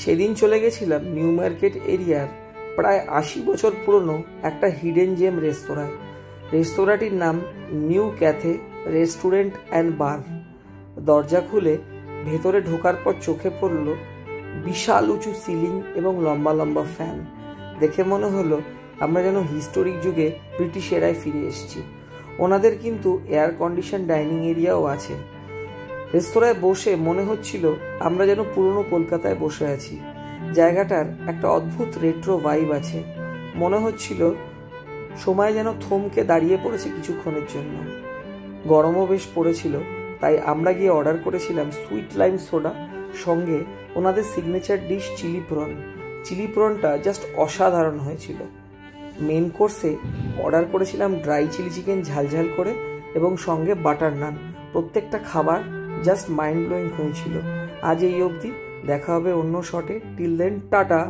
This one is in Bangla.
সেদিন চলে গেছিলাম নিউ মার্কেট এরিয়ার প্রায় ৮০ বছর পুরনো একটা হিডেন জেম রেস্তোরাঁয়। রেস্তোরাঁটির নাম new Cathay restaurant and bar. দরজা খুলে ভেতরে ঢোকার পর চোখে পড়ল বিশাল উঁচু সিলিং এবং লম্বা লম্বা ফ্যান। দেখে মনে হলো আমরা যেন হিস্টোরিক যুগে ব্রিটিশ এরায় ফিরে এসেছি। ওনাদের কিন্তু এয়ার কন্ডিশন ডাইনিং এরিয়াও আছে। রেস্তোরাঁয় বসে মনে হচ্ছিল আমরা যেন পুরনো কলকাতায় বসে আছি। জায়গাটার একটা অদ্ভুত রেট্রো ভাইব আছে। মনে হচ্ছিল সময় যেন থমকে দাঁড়িয়ে পড়েছে কিছুক্ষণের জন্য। গরমও বেশ পড়েছিল, তাই আমরা গিয়ে অর্ডার করেছিলাম সুইট লাইম সোডা, সঙ্গে ওনাদের signature dish chilli prawn. Chilli প্রনটা জাস্ট অসাধারণ হয়েছিল। মেন কোর্সে অর্ডার করেছিলাম ড্রাই চিলি চিকেন ঝালঝাল করে এবং সঙ্গে বাটার নান। প্রত্যেকটা খাবার জাস্ট মাইন্ড ব্লোয়িং হয়েছিল। আজ এই অবধি, দেখা হবে অন্য শটে। Till then, tata.